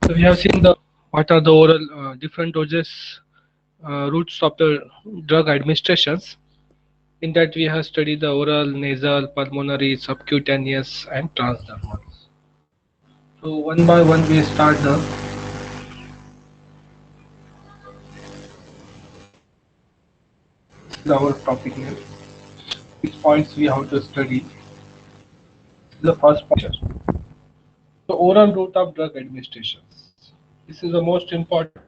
So we have seen the what are the oral different doses routes of the drug administrations. In that we have studied the oral, nasal, pulmonary, subcutaneous, and transdermal. So one by one we start our topic here. Which points we have to study? The first point, the oral route of drug administrations. This is the most important.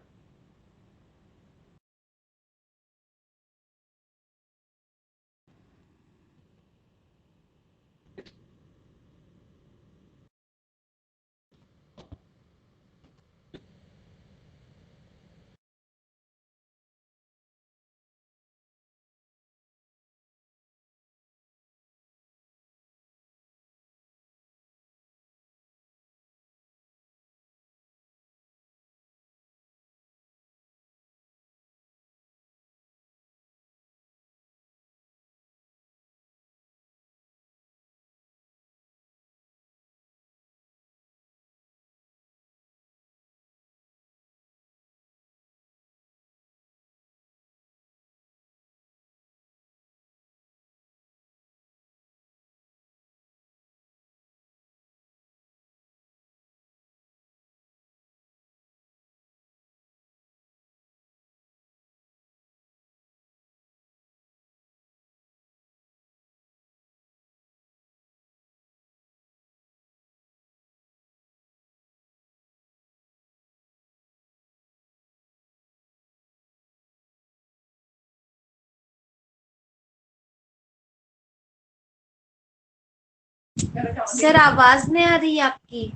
Sir आवाज नहीं आ रही आपकी।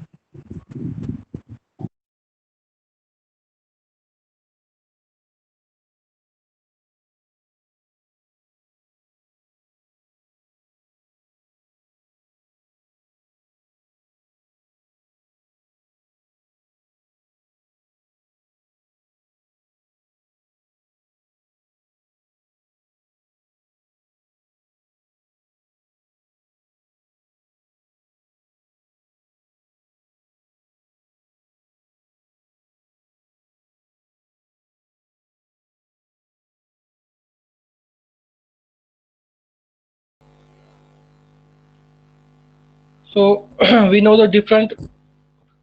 So we know the different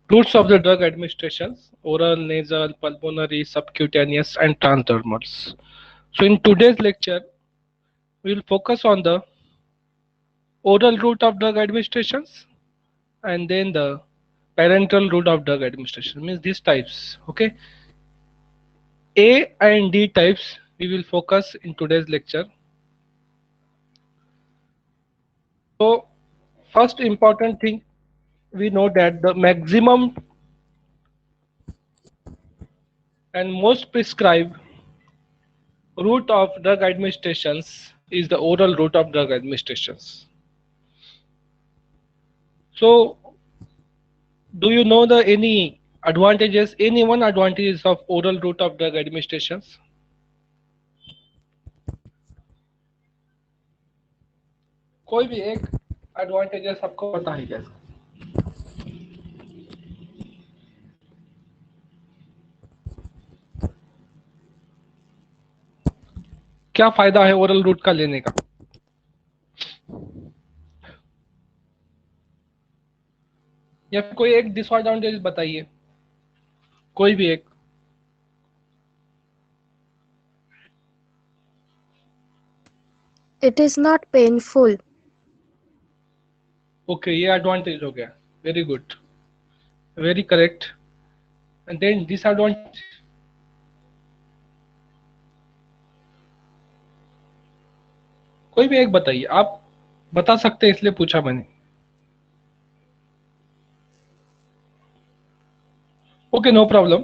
routes of the drug administrations: oral, nasal, pulmonary, subcutaneous, and transdermals. So in today's lecture, we will focus on the oral route of drug administrations and then the parenteral route of drug administration. Means these types. Okay, A and D types we will focus in today's lecture. So first important thing, we know that the maximum and most prescribed route of drug administrations is the oral route of drug administrations. So do you know the any advantages, any one advantages of oral route of drug administrations? कोई भी एक advantages आपको पता है क्या? क्या फायदा है ओरल रूट का लेने का? या कोई एक डिसएडवांटेज बताइए, कोई भी एक. It is not painful. Okay, ये एडवांटेज हो गया. Very good, very correct. And then disadvantage. कोई भी एक बताइए, आप बता सकते हैं इसलिए पूछा मैंने. Okay, no problem.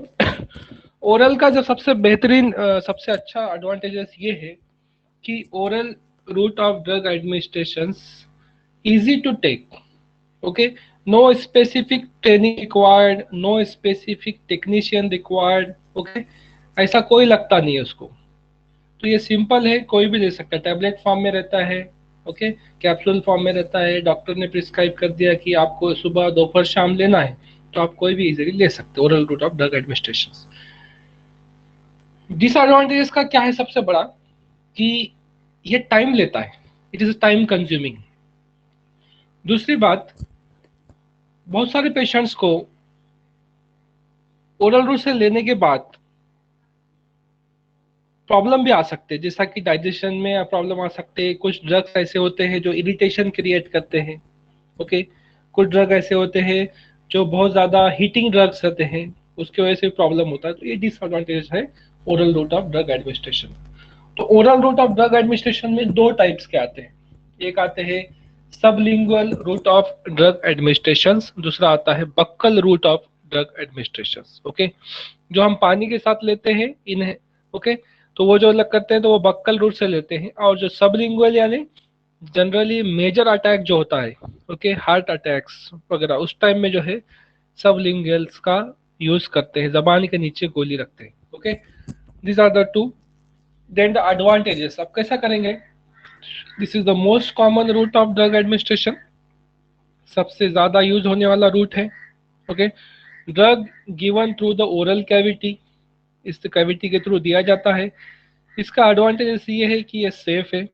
ओरल का जो सबसे बेहतरीन सबसे अच्छा एडवांटेजेस ये है कि oral route of drug administration easy to take. Okay, no specific training required, no specific technician required. Okay, ऐसा कोई लगता नहीं है उसको. तो ये सिंपल है, कोई भी ले सकता है. टैबलेट फॉर्म में रहता है. ओके, कैप्सूल फॉर्म में रहता है. डॉक्टर ने प्रिस्क्राइब कर दिया कि आपको सुबह दोपहर शाम लेना है, तो आप कोई भी इजीली ले सकते हो oral route of drug administration. Disadvantages का क्या है सबसे बड़ा, कि ये टाइम लेता है, इट इज टाइम कंज्यूमिंग। दूसरी बात, बहुत सारे पेशेंट्स को ओरल रूट से लेने के बाद प्रॉब्लम भी आ सकते हैं, जैसा कि डाइजेशन में प्रॉब्लम आ सकते हैं। कुछ ड्रग्स ऐसे होते हैं जो इरिटेशन क्रिएट करते हैं, ओके। कुछ ड्रग ऐसे होते हैं जो बहुत ज़्यादा हीटिंग ड्रग्स होते हैं, उसकी वजह से प्रॉब्लम होता है। तो ये डिसएडवांटेज है oral route of drug administration. तो oral route of drug administration में दो टाइप्स के आते हैं। एक आते हैं sublingual route of drug administration, दूसरा आता है buccal route of drug administration, okay. जो हम पानी के साथ लेते हैं इन्हें, ओके, तो वो जो अलग करते हैं तो वो बक्कल रूट से लेते हैं। और जो सबलिंगुअल यानी जनरली मेजर अटैक जो होता है, ओके, हार्ट अटैक्स वगैरह, उस टाइम में जो है सबलिंगुअल्स का यूज करते हैं, जबान के नीचे गोली रखते हैं, okay. This are the two. Then the advantages अब कैसा करेंगे। This is the most common route of drug administration, सबसे ज्यादा यूज होने वाला रूट है, okay. Drug given through the oral cavity, इस कैविटी के थ्रू दिया जाता है। इसका एडवांटेज ये है कि ये सेफ है,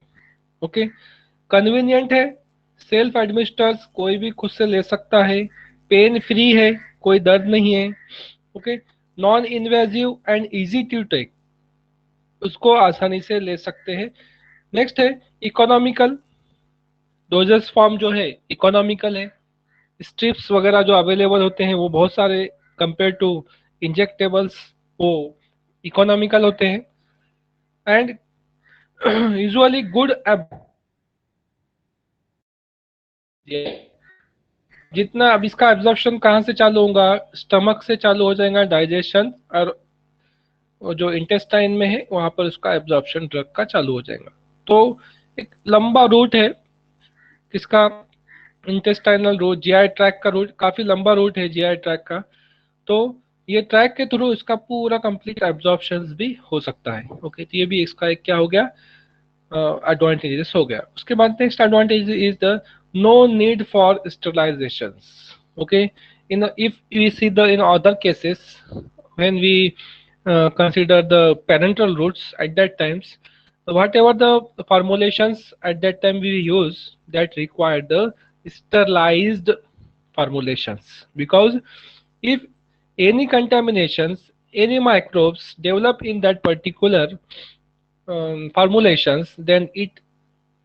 ओके, कन्वीनियंट है, सेल्फ एडमिनिस्टर्स कोई भी खुद से ले सकता है, पेन फ्री है, कोई दर्द नहीं है, okay, non invasive and easy to take, उसको आसानी से ले सकते हैं। नेक्स्ट है इकोनॉमिकल, डोजेस फॉर्म जो है इकोनॉमिकल है, स्ट्रिप्स वगैरह जो अवेलेबल होते हैं वो बहुत सारे कंपेयर टू इंजेक्टेबल्स वो इकोनॉमिकल होते हैं। एंड यूजुअली गुड जितना अब इसका एब्जॉर्प्शन कहाँ से चालू होगा, स्टमक से चालू हो जाएगा डाइजेशन, और जो इंटेस्टाइन में है वहां पर उसका एब्जॉर्प्शन ड्रग का चालू हो जाएगा। तो एक लंबा रूट है किसका, इंटेस्टाइनल रूट, जीआई ट्रैक का रूट काफी लंबा रूट है जीआई ट्रैक का। तो ये ट्रैक के थ्रू इसका पूरा कंप्लीट एब्जॉर्प्शन भी हो सकता है, ओके। तो ये भी इसका एक क्या हो गया, एडवांटेजेस हो गया। उसके बाद next advantage is the no need for sterilization, okay. In if we see the in other cases when we consider the parental routes at that times, whatever the formulations at that time we use that require the sterilized formulations, because if any contaminations, any microbes develop in that particular formulations, then it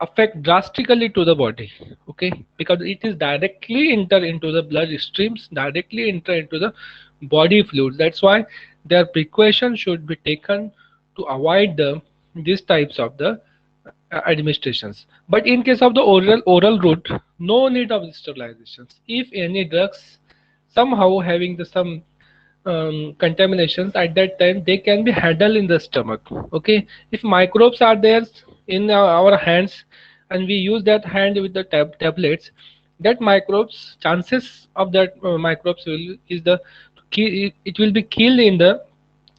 affect drastically to the body, okay, because it is directly enter into the blood streams, directly enter into the body fluids. That's why their precaution should be taken to avoid the these types of the administrations. But in case of the oral route, no need of sterilizations. If any drugs somehow having the some contaminations at that time, they can be handled in the stomach, okay. If microbes are there in our hands and we use that hand with the tablets, that microbes, chances of that microbes will is the it will be killed in the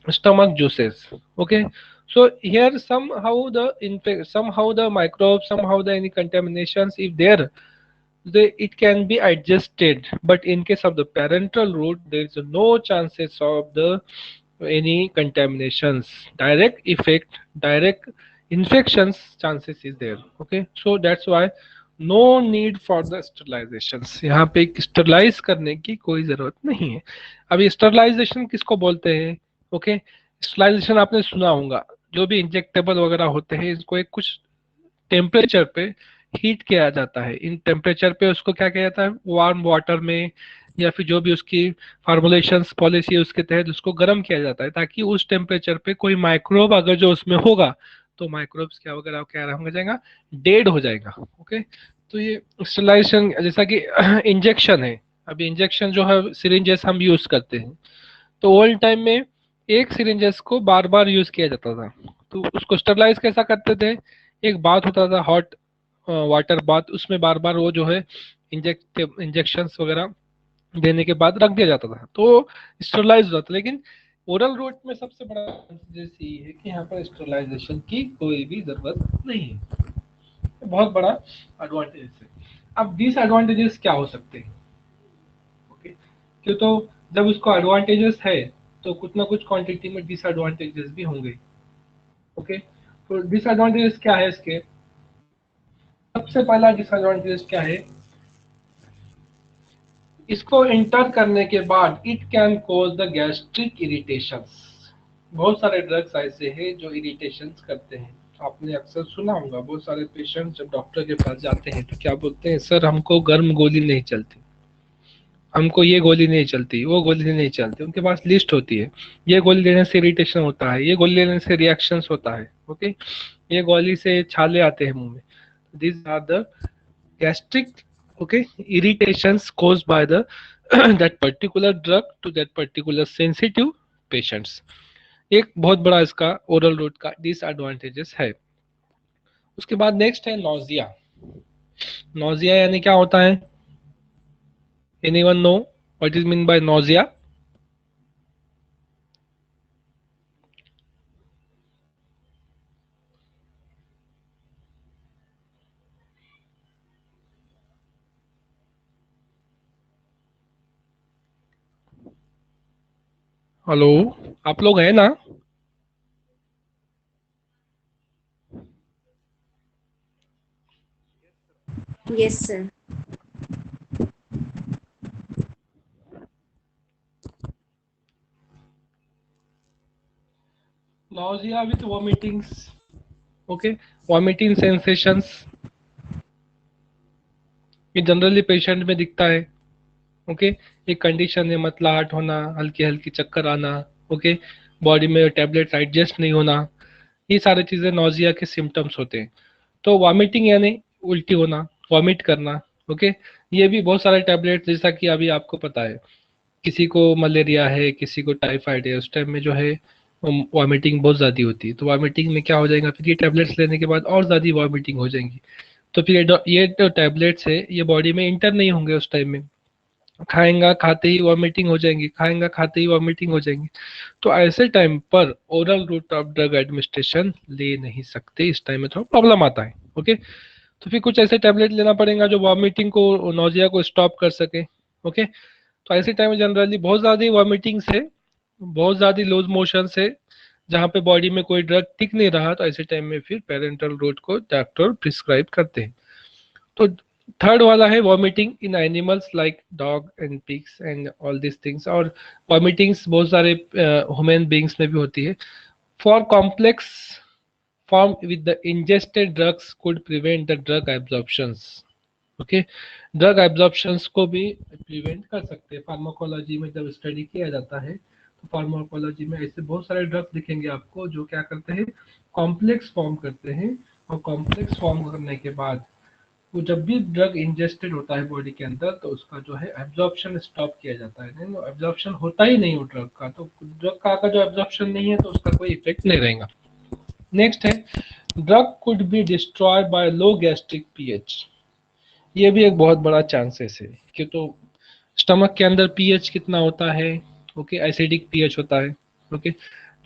stomach juices, okay. So here somehow the somehow the microbes, somehow the any contaminations if there, it can be adjusted. But in case of the parental route, there is no chances of the any contaminations, direct effect, direct infections chances is there, okay. So that's why no need for the sterilisations, यहाँ पे sterilise करने की कोई जरूरत नहीं है। अभी sterilization किसको बोलते हैं, ओके। स्टरलाइजेशन आपने सुना होगा, जो भी इंजेक्टेबल वगैरह होते हैं इसको एक कुछ टेम्परेचर पे हीट किया जाता है। इन टेम्परेचर पे उसको क्या किया जाता है, वार्म वाटर में या फिर जो भी उसकी फॉर्मुलेशंस पॉलिसी है उसके तहत उसको गर्म किया जाता है, ताकि उस टेम्परेचर पे कोई माइक्रोब अगर जो उसमें होगा तो माइक्रोब्स क्या वगैरह क्या हो जाएगा, डेड हो जाएगा, ओके। तो ये स्टरलाइजेशन जैसा कि इंजेक्शन है, अभी इंजेक्शन जो है सिरिंजेस हम यूज करते हैं, तो ओल्ड टाइम में एक सिरिंजेस को बार बार यूज किया जाता था। तो उसको स्टरलाइज कैसा करते थे, एक बात होता था हॉट वाटर बाथ, उसमें बार बार वो जो है इंजेक्शंस वगैरह देने के बाद रख दिया जाता था, तो स्टरलाइज होता था। लेकिन ओरल रूट में सबसे बड़ा ये है कि यहाँ पर स्टरलाइजेशन की कोई भी जरूरत नहीं है, बहुत बड़ा एडवांटेज है। अब डिसएडवांटेजेस क्या हो सकते हैं, ओके। क्यों, तो जब उसको एडवांटेजेस है तो कुछ ना कुछ क्वांटिटी में डिसएडवांटेजेस भी होंगे। ओके, तो डिसएडवांटेजेस क्या है इसके? सबसे पहला डिसएडवांटेजेस क्या है, इसको इंटर करने के बाद it can cause the gastric irritations. बहुत सारे ड्रग्स ऐसे हैं जो इरिटेशंस करते हैं। आपने अक्सर सुना होगा, बहुत सारे पेशेंट जब डॉक्टर के पास जाते हैं तो क्या बोलते हैं, सर हमको गर्म गोली नहीं चलती, हमको ये गोली नहीं चलती, वो गोली नहीं चलती। उनके पास लिस्ट होती है, ये गोली लेने से इरिटेशन होता है, ये गोली लेने से रिएक्शंस होता है, ओके, ये गोली से छाले आते हैं मुंह में। These are the gastric, okay, irritations caused by the that particular drug to that particular sensitive patients। एक बहुत बड़ा इसका ओरल रूट का डिसएडवांटेजेस है। उसके बाद नेक्स्ट है नोजिया। नोजिया यानी क्या होता है? Anyone know what is mean by nausea? Hello, आप लोग हैं ना? Yes, sir. Nausea with vomitings, okay, vomiting sensations, ये जनरली पेशेंट में दिखता है। ओके, एक कंडीशन है, मतलाहट होना, हल्की हल्की चक्कर आना, ओके, बॉडी में टैबलेट एडजस्ट नहीं होना, ये सारी चीजें नोजिया के सिम्टम्स होते हैं। तो वॉमिटिंग यानी उल्टी होना, वॉमिट करना, ओके, ये भी बहुत सारे टैबलेट, जैसा कि अभी आपको पता है, किसी को मलेरिया है, किसी को टाइफाइड है, उस टाइम में जो है वॉमिटिंग बहुत ज़्यादा होती है। तो वॉमिटिंग में क्या हो जाएगा, फिर ये टैबलेट्स लेने के बाद और ज़्यादा वॉमिटिंग हो जाएंगी। तो फिर ये जो टैबलेट्स है ये बॉडी में इंटर नहीं होंगे उस टाइम में, खाएंगा खाते ही वॉमिटिंग हो जाएंगी, खाएंगा खाते ही वॉमिटिंग हो जाएंगी। तो ऐसे टाइम पर oral route of drug administration ले नहीं सकते, इस टाइम में थोड़ा प्रॉब्लम आता है। ओके, तो फिर कुछ ऐसे टैबलेट लेना पड़ेगा जो वॉमिटिंग को, नोजिया को स्टॉप कर सके। ओके, तो ऐसे टाइम में जनरली बहुत ज़्यादा वॉमिटिंग से, बहुत ज़्यादा लूज मोशन से, जहाँ पे बॉडी में कोई ड्रग टिक नहीं रहा, तो ऐसे टाइम में फिर पेरेंटल रूट को डॉक्टर प्रिस्क्राइब करते हैं। तो थर्ड वाला है vomiting in animals like dog and pigs and all this things. और वॉमिटिंग्स बहुत सारे ह्यूमन बींग्स में भी होती है। For complex form with the ingested drugs could prevent the drug absorptions. Okay, drug absorptions को भी प्रिवेंट कर सकते हैं। फार्माकोलॉजी में जब स्टडी किया जाता है तो फार्माकोलॉजी में ऐसे बहुत सारे ड्रग्स दिखेंगे आपको जो क्या करते हैं, कॉम्प्लेक्स फॉर्म करते हैं। और कॉम्प्लेक्स फॉर्म करने के बाद वो जब भी ड्रग इंजेस्टेड होता है बॉडी के अंदर तो उसका जो है एब्जॉर्प्शन स्टॉप किया जाता है। नहीं, एब्जॉर्प्शन होता ही नहीं हो ड्रग का, तो ड्रग का अगर जो एब्जॉर्प्शन नहीं है तो उसका कोई इफेक्ट नहीं रहेगा। नेक्स्ट है drug could be destroyed by low gastric pH. ये भी एक बहुत बड़ा चांसेस है कि, तो स्टमक के अंदर पीएच कितना होता है, ओके, एसिडिक पीएच होता है। ओके,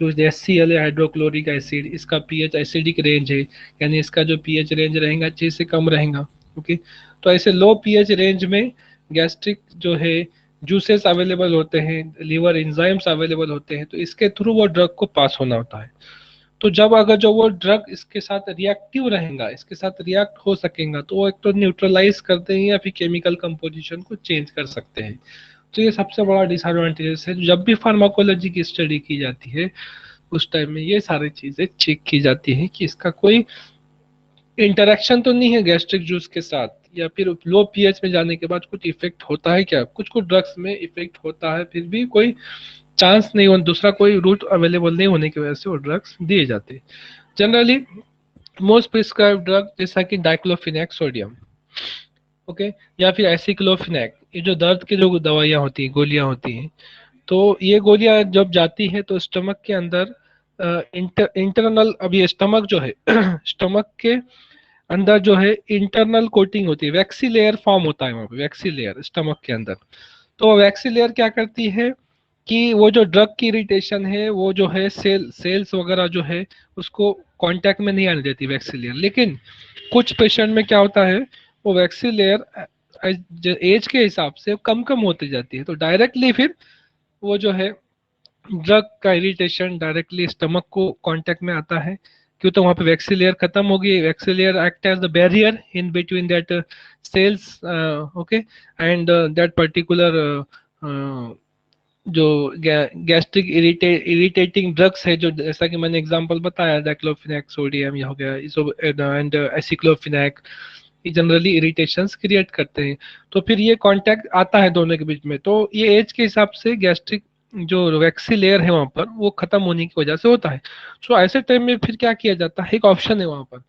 जो HCl है, हाइड्रोक्लोरिक एसिड, इसका पीएच एसिडिक रेंज है, यानी इसका जो पीएच रेंज रहेगा 6 से कम रहेगा। ओके, तो ऐसे लो पीएच रेंज में गैस्ट्रिक जो है जूसेस अवेलेबल होते हैं, लीवर एंजाइम्स अवेलेबल होते हैं, तो इसके थ्रू वो ड्रग को पास होना होता है। तो जब अगर जो वो ड्रग इसके साथ रिएक्टिव रहेगा, इसके साथ रिएक्ट हो सकेगा, तो वो एक तो न्यूट्रलाइज करते हैं या फिर केमिकल कंपोजिशन को चेंज कर सकते हैं। तो ये सबसे बड़ा डिसएडवांटेजेस है। जब भी फार्माकोलॉजी की स्टडी की जाती है उस टाइम में ये सारी चीजें चेक की जाती हैं कि इसका कोई इंटरेक्शन तो नहीं है गैस्ट्रिक जूस के साथ, या फिर लो पीएच में जाने के बाद कुछ इफेक्ट होता है क्या। कुछ कुछ ड्रग्स में इफेक्ट होता है, फिर भी कोई चांस नहीं हो, दूसरा कोई रूट अवेलेबल नहीं होने की वजह से वो ड्रग्स दिए जाते हैं। जनरली मोस्ट प्रिस्क्राइब ड्रग जैसा कि डाइक्लोफिनेक सोडियम, ओके, या फिर एसिक्लोफिनेक, ये जो दर्द की जो दवाइयाँ होती हैं, गोलियाँ होती हैं, तो ये गोलियाँ जब जाती है तो स्टमक के अंदर इंटरनल, अभी स्टमक जो है स्टमक के अंदर जो है इंटरनल कोटिंग होती है, वैक्सी लेयर फॉर्म होता है वहाँ पे, वैक्सी लेयर स्टमक के अंदर। तो वैक्सी लेयर क्या करती है कि वो जो ड्रग की इरिटेशन है वो जो है सेल्स वगैरह जो है उसको कांटेक्ट में नहीं आने देती वैक्सी लेयर। लेकिन कुछ पेशेंट में क्या होता है, वो वैक्सी लेयर एज के हिसाब से कम कम होती जाती है, तो डायरेक्टली फिर वो जो है ड्रग का इरिटेशन डायरेक्टली स्टमक को कांटेक्ट में आता है, क्यों तो वहाँ पे वैक्सी लेयर खत्म होगी, waxy layer act as the barrier in between that cells, okay, and that particular जो गैस्ट्रिक इरिटेटिंग ड्रग्स है, जो जैसा कि मैंने एग्जांपल बताया, डाइक्लोफिनेक सोडियम या हो गया इसो एंड एसिक्लोफिनेक, ये जनरली इरिटेशंस क्रिएट करते हैं। तो फिर ये कांटेक्ट आता है दोनों के बीच में, तो ये एज के हिसाब से गैस्ट्रिक जो वैक्सी लेयर है वहां पर वो खत्म होने की वजह से होता है। सो ऐसे टाइम में फिर क्या किया जाता है, एक ऑप्शन है वहां पर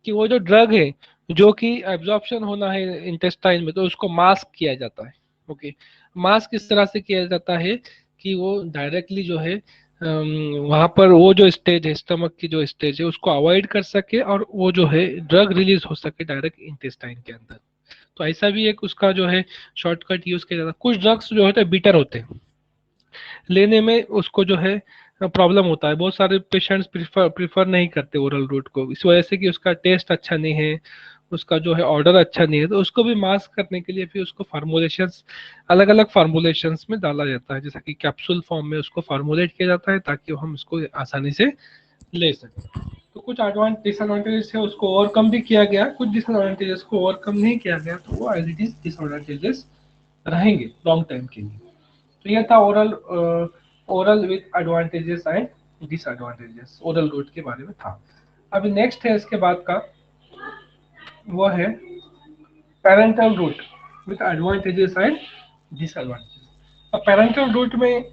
कि वो जो ड्रग है जो कि एब्जॉर्प्शन होना है इंटेस्टाइन में, तो उसको मास्क किया जाता है। ओके, मास्क इस तरह से किया जाता है कि वो डायरेक्टली जो है वहां पर वो जो स्टेज है, स्टमक की जो स्टेज है, उसको अवॉइड कर सके और वो जो है ड्रग रिलीज हो सके डायरेक्ट इंटेस्टाइन के अंदर। तो ऐसा भी एक उसका जो है शॉर्टकट यूज किया जाता है। कुछ ड्रग्स जो होते हैं बिटर होते हैं, लेने में उसको जो है प्रॉब्लम होता है, बहुत सारे पेशेंट्स प्रीफर नहीं करते ओरल रूट को, इस वजह से कि उसका टेस्ट अच्छा नहीं है, उसका जो है ऑर्डर अच्छा नहीं है, तो उसको भी मास्क करने के लिए फिर उसको फार्मूलेशंस, अलग अलग फार्मूलेशंस में डाला जाता है, जैसा कि कैप्सूल फॉर्म में उसको फार्मूलेट किया जाता है ताकि हम उसको आसानी से ले सकें। तो कुछ एडवांस डिसएडवांटेजेस है, उसको ओवरकम भी किया गया, कुछ डिसएडवांटेजेस को ओवरकम नहीं किया गया, तो वो एज इट इज डिसएडवांटेजेस रहेंगे लॉन्ग टाइम के लिए। तो ये था oral, oral with advantages and disadvantages, oral route के बारे में था। अभी नेक्स्ट है इसके बाद का, वो है parental route with advantages and disadvantages. अब पेरेंटल रूट में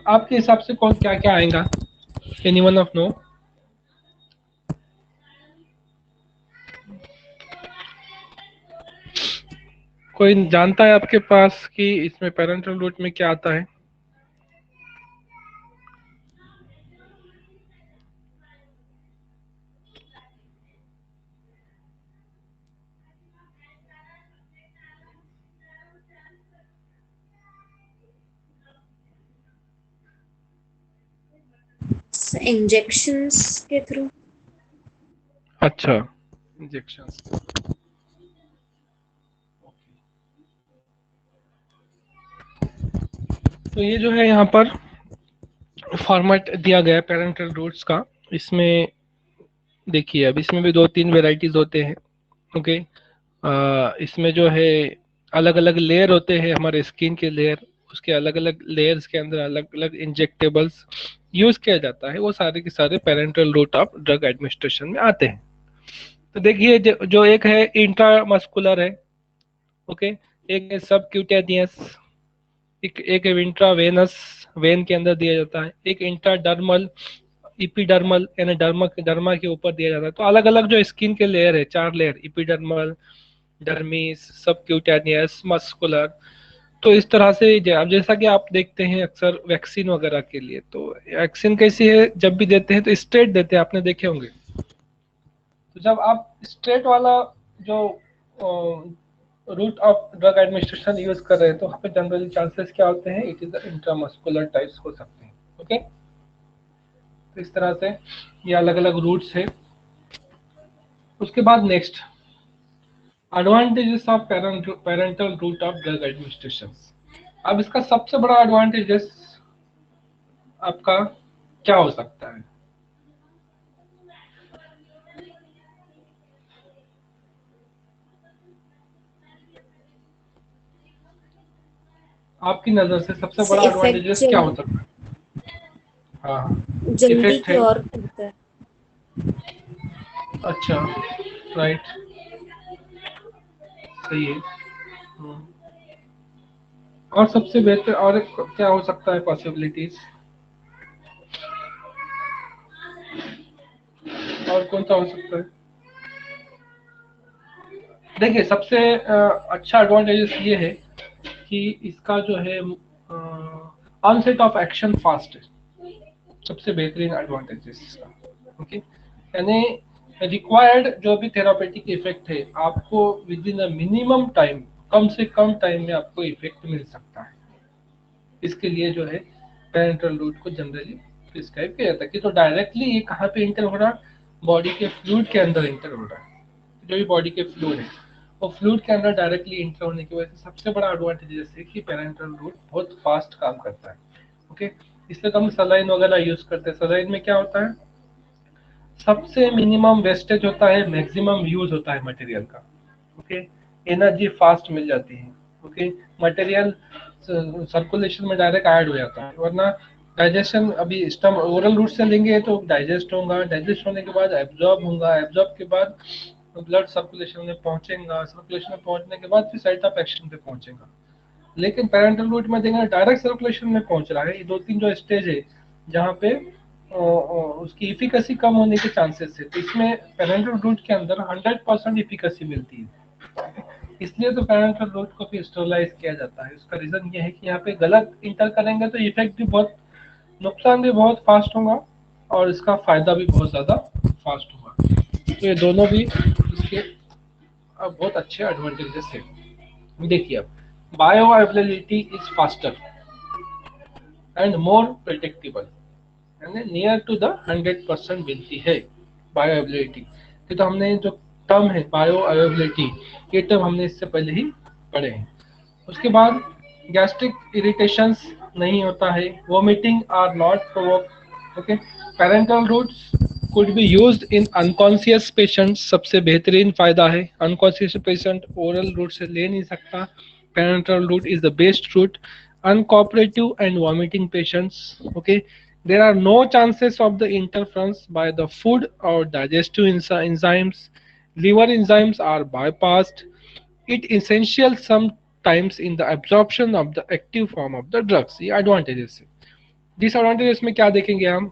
आपके हिसाब से कौन क्या क्या आएगा, एनीवन ऑफ नो? कोई जानता है आपके पास कि इसमें पेरेंटल रूट में क्या आता है? इंजेक्शंस के थ्रू। अच्छा, इंजेक्शन। तो ये जो है यहाँ पर फॉर्मेट दिया गया है पेरेंटल रूट्स का। इसमें देखिए, अब इसमें भी दो तीन वेराइटीज होते हैं। ओके, इसमें जो है अलग अलग लेयर होते हैं, हमारे स्किन के लेयर, उसके अलग अलग लेयर्स के अंदर अलग अलग इंजेक्टेबल्स यूज किया जाता है, वो सारे के सारे parental route of drug administration में आते हैं। तो देखिए, जो एक है इंट्रामस्कुलर है, ओके, एक है सबक्यूटेनियस, एक है इंट्रावेनस, वेन के अंदर दिया जाता है, एक इंट्राडर्मल, इपिडर्मल यानी डर्मा के ऊपर दिया जाता है। तो अलग अलग जो स्किन के लेयर है, चार layer, epidermal, dermis, subcutaneous, muscular. तो इस तरह से अब जैसा कि आप देखते हैं अक्सर वैक्सीन वगैरह के लिए, तो वैक्सीन कैसी है, जब भी देते हैं तो स्ट्रेट देते हैं, आपने देखे होंगे। तो जब आप स्ट्रेट वाला जो route of drug administration use कर रहे हैं, तो वहाँ पे जनरली चांसेस क्या होते हैं, इट इज इंट्रामस्कुलर टाइप्स हो सकते हैं। ओके, तो इस तरह से ये अलग अलग रूट्स है। उसके बाद next, advantages of parental route of drug administration. अब इसका सबसे बड़ा एडवांटेजेस आपका क्या हो सकता है? आपकी नजर से सबसे बड़ा इफेक्ट एडवांटेजेस क्या हो सकता है? हाँ हाँ, जल्दी इफेक्ट है। क्योर करता है। अच्छा, राइट, सही है। हम्म। और सबसे बेहतर और क्या हो सकता है पॉसिबिलिटीज, और कौन सा हो सकता है? देखिए, सबसे अच्छा एडवांटेजेस ये है कि इसका जो है ऑनसेट ऑफ एक्शन फास्ट है, सबसे बेहतरीन एडवांटेजेस इसका। ओके, यानी रिक्वायर्ड जो भी थेरापेटिक इफेक्ट है, आपको within a minimum time, कम से कम टाइम में आपको इफेक्ट मिल सकता है। इसके लिए जो है पेरेंटल रूट को जनरली प्रिस्क्राइब किया जाता है कि तो डायरेक्टली ये कहाँ पे इंटर हो रहा है, बॉडी के फ्लूइड के अंदर इंटर हो रहा है, जो भी बॉडी के फ्लूइड है और फ्लूइड के अंदर डायरेक्टली इंटर होने की वजह से सबसे बड़ा एडवांटेज है कि पेरेंटल रूट बहुत फास्ट काम करता है। ओके, इसलिए तो हम सलाइन वगैरह यूज करते हैं। सलाइन में क्या होता है, सबसे मिनिमम वेस्टेज होता है, मैक्सिमम यूज होता है मटेरियल का। ओके, एनर्जी फास्ट मिल जाती है। ओके, मटेरियल सर्कुलेशन में डायरेक्ट ऐड हो जाता है, वरना डाइजेशन अभी स्टम ओरल रूट से लेंगे तो डाइजेस्ट होगा, डाइजेस्ट होने के बाद एब्जॉर्ब होगा, एब्जॉर्ब के बाद ब्लड सर्कुलेशन में पहुंचेगा, सर्कुलेशन में पहुंचने के बाद फिर साइट ऑफ एक्शन पे पहुंचेगा। लेकिन पेरेंटल रूट में देखेंगे डायरेक्ट सर्कुलेशन में पहुंच रहा है। ये दो तीन जो स्टेज है जहाँ पे उसकी इफिकेसी कम होने के चांसेस है, तो इसमें पेरेंटल रूट के अंदर 100% इफिकेसी मिलती है। इसलिए तो पेरेंटल रूट को भी स्टेरलाइज किया जाता है। उसका रीजन ये है कि यहाँ पे गलत इंटर करेंगे तो इफेक्ट भी बहुत, नुकसान भी बहुत फास्ट होगा और इसका फायदा भी बहुत ज्यादा फास्ट होगा। तो ये दोनों भी इसके बहुत अच्छे एडवांटेजेस है। देखिए अब, bioavailability is faster and more predictable and near to the 100% मिलती है बायो अवेलेबिलिटी। ये तो हमने जो टर्म है बायो अवेलेबिलिटी, ये टर्म हमने इससे पहले ही पढ़े हैं। उसके बाद गैस्ट्रिक इरिटेशंस नहीं होता है, vomiting are not provoke. Okay, parental routes could be used in unconscious patients, सबसे बेहतरीन फायदा है। अनकॉन्शियस पेशेंट ओरल रूट से ले नहीं सकता, parental route is the best route. Uncooperative and vomiting patients, okay, there are no chances of the interference by the food or digestive enzymes. Liver enzymes are bypassed. It essential sometimes in the absorption of the active form of the drugs. ये advantages है। Disadvantages में क्या देखेंगे हम,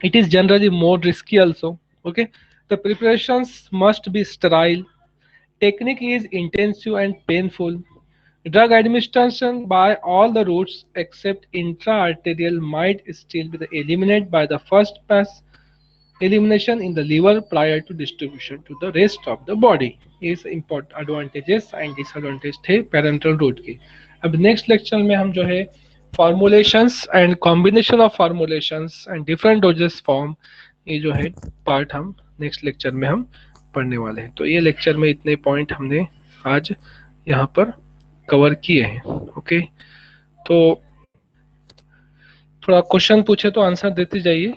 it is generally more risky also. Okay, the preparations must be sterile, technique is intensive and painful. Drug administration by all the routes except intra-arterial might still be eliminated by the first pass elimination in the liver prior to distribution to the rest of the body. is important advantages and disadvantages थे parental route के। अब next lecture में हम जो है formulations and combination of formulations and different doses form, ये जो है part हम next lecture में हम पढ़ने वाले हैं। तो ये lecture में इतने point हमने आज यहाँ पर कवर किए हैं। ओके, तो थोड़ा क्वेश्चन पूछे तो आंसर देते जाइए।